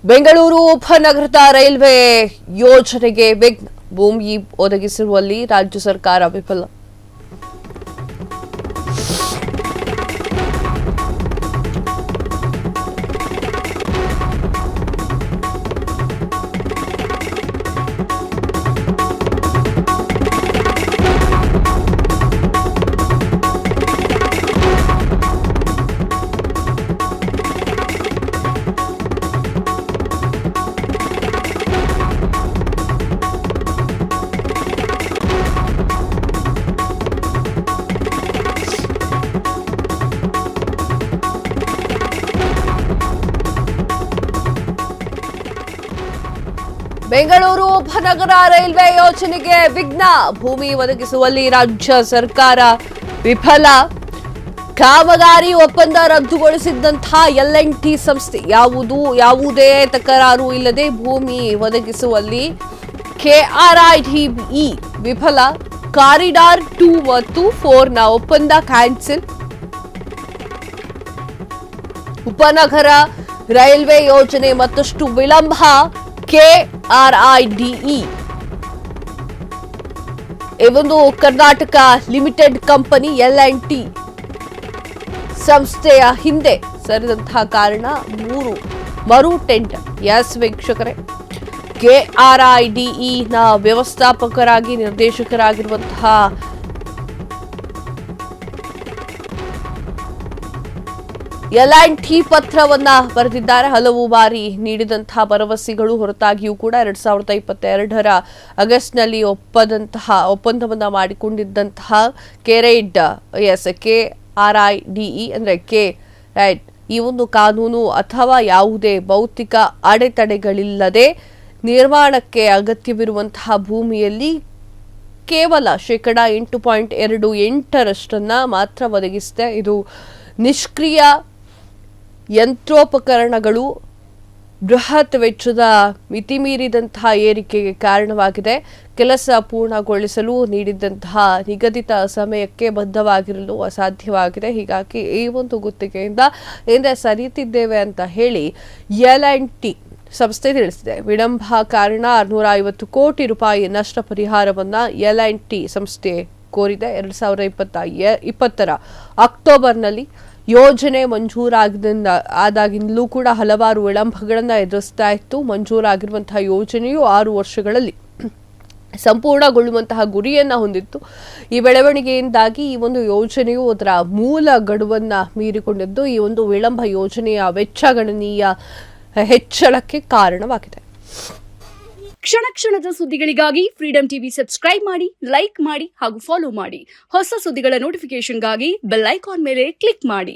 Bengaluru ಉಪನಗರದ railway ಯೋಜನೆಗೆ ವಿಘ್ನ, ಭೂಮಿ ಒದಗಿಸುವಲ್ಲಿ ರಾಜ್ಯ ಸರ್ಕಾರ ವಿಫಲ. ಬೆಂಗಳೂರು ಉಪನಗರ ರೈಲ್ವೆ ಯೋಜನೆಗೆ ವಿಘ್ನ, ಭೂಮಿ ಒದಗಿಸುವಲ್ಲಿ ರಾಜ್ಯ ಸರ್ಕಾರ ವಿಫಲ. ಕಾಮಗಾರಿ ಒಪ್ಪಂದ ರದ್ದುಗೊಳಿಸಿದಂತಹ L&T ಸಂಸ್ಥೆ ಯಾವುದೇ ತಕರಾರು ಇಲ್ಲದೆ ಭೂಮಿ ಒದಗಿಸುವಲ್ಲಿ KRIDE ವಿಫಲ. ಕಾರಿಡಾರ್ 2 ಮತ್ತು 4 ನ ಒಪ್ಪಂದ ಕ್ಯಾನ್ಸಲ್. ಉಪನಗರ ರೈಲ್ವೆ ಯೋಜನೆ ಮತ್ತಷ್ಟು ವಿಳಂಬ. KRIDE ಇವೊಂದು ಕರ್ನಾಟಕ ಲಿಮಿಟೆಡ್ ಕಂಪನಿ L&T ಸಂಸ್ಥೆಯ ಹಿಂದೆ ಸರಿದಂತಹ ಕಾರಣ ಮರು ಟೆಂಡರ್. ಎಸ್ ವೀಕ್ಷಕರೇ, KRIDE ನ ವ್ಯವಸ್ಥಾಪಕರಾಗಿ ನಿರ್ದೇಶಕರಾಗಿರುವಂತಹ L&T ಪತ್ರವನ್ನ ಬರೆದಿದ್ದಾರೆ. ಹಲವು ಬಾರಿ ನೀಡಿದಂತಹ ಭರವಸೆಗಳು ಹೊರತಾಗಿಯೂ ಕೂಡ 2022ರ ಆಗಸ್ಟ್ನಲ್ಲಿ ಒಪ್ಪಂದವನ್ನ ಮಾಡಿಕೊಂಡಿದ್ದಂತಹ KRIDE ಅಂದ್ರೆ ಈ ಒಂದು ಕಾನೂನು ಅಥವಾ ಯಾವುದೇ ಭೌತಿಕ ಅಡೆತಡೆಗಳಿಲ್ಲದೆ ನಿರ್ಮಾಣಕ್ಕೆ ಅಗತ್ಯವಿರುವಂತಹ ಭೂಮಿಯಲ್ಲಿ ಕೇವಲ 8.28% ಮಾತ್ರ ಒದಗಿಸಿದೆ. ಇದು ನಿಷ್ಕ್ರಿಯ ಯಂತ್ರೋಪಕರಣಗಳು ಬೃಹತ್ ವೆಚ್ಚದ ಮಿತಿಮೀರಿದಂತಹ ಏರಿಕೆಗೆ ಕಾರಣವಾಗಿದೆ. ಕೆಲಸ ಪೂರ್ಣಗೊಳಿಸಲು ನೀಡಿದಂತಹ ನಿಗದಿತ ಸಮಯಕ್ಕೆ ಬದ್ಧವಾಗಿರಲು ಅಸಾಧ್ಯವಾಗಿದೆ. ಹೀಗಾಗಿ ಈ ಒಂದು ಗುತ್ತಿಗೆಯಿಂದ ಹಿಂದೆ ಸರಿಯುತ್ತಿದ್ದೇವೆ ಅಂತ ಹೇಳಿ L&T ಸಂಸ್ಥೆ ತಿಳಿಸಿದೆ. ವಿಳಂಬ ಕಾರಣ 650 ಕೋಟಿ ರೂಪಾಯಿ ನಷ್ಟ ಪರಿಹಾರವನ್ನ L&T ಸಂಸ್ಥೆ ಕೋರಿದೆ. 2020ರ ಅಕ್ಟೋಬರ್ನಲ್ಲಿ ಯೋಜನೆ ಮಂಜೂರಾದಾಗಿಂದಲೂ ಕೂಡ ಹಲವಾರು ವಿಳಂಬಗಳನ್ನು ಎದುರಿಸ್ತಾ ಇತ್ತು. ಮಂಜೂರಾಗಿರುವಂತಹ ಯೋಜನೆಯು 6 ವರ್ಷಗಳಲ್ಲಿ ಸಂಪೂರ್ಣಗೊಳ್ಳುವಂತಹ ಗುರಿಯನ್ನ ಹೊಂದಿತ್ತು. ಈ ಬೆಳವಣಿಗೆಯಿಂದಾಗಿ ಈ ಒಂದು ಯೋಜನೆಯು ಅದರ ಮೂಲ ಗಡುವನ್ನ ಮೀರಿಕೊಂಡಿದ್ದು ಈ ಒಂದು ವಿಳಂಬ ಯೋಜನೆಯ ವೆಚ್ಚ ಗಣನೀಯ ಹೆಚ್ಚಳಕ್ಕೆ ಕಾರಣವಾಗಿದೆ. ಕ್ಷಣ ಕ್ಷಣದ ಸುದ್ದಿಗಳಿಗಾಗಿ ಫ್ರೀಡಂ ಟಿವಿ ಸಬ್ಸ್ಕ್ರೈಬ್ ಮಾಡಿ, ಲೈಕ್ ಮಾಡಿ ಹಾಗೂ ಫಾಲೋ ಮಾಡಿ. ಹೊಸ ಸುದ್ದಿಗಳ ನೋಟಿಫಿಕೇಶನ್ಗಾಗಿ ಬೆಲ್ ಐಕಾನ್ ಮೇಲೆ ಕ್ಲಿಕ್ ಮಾಡಿ.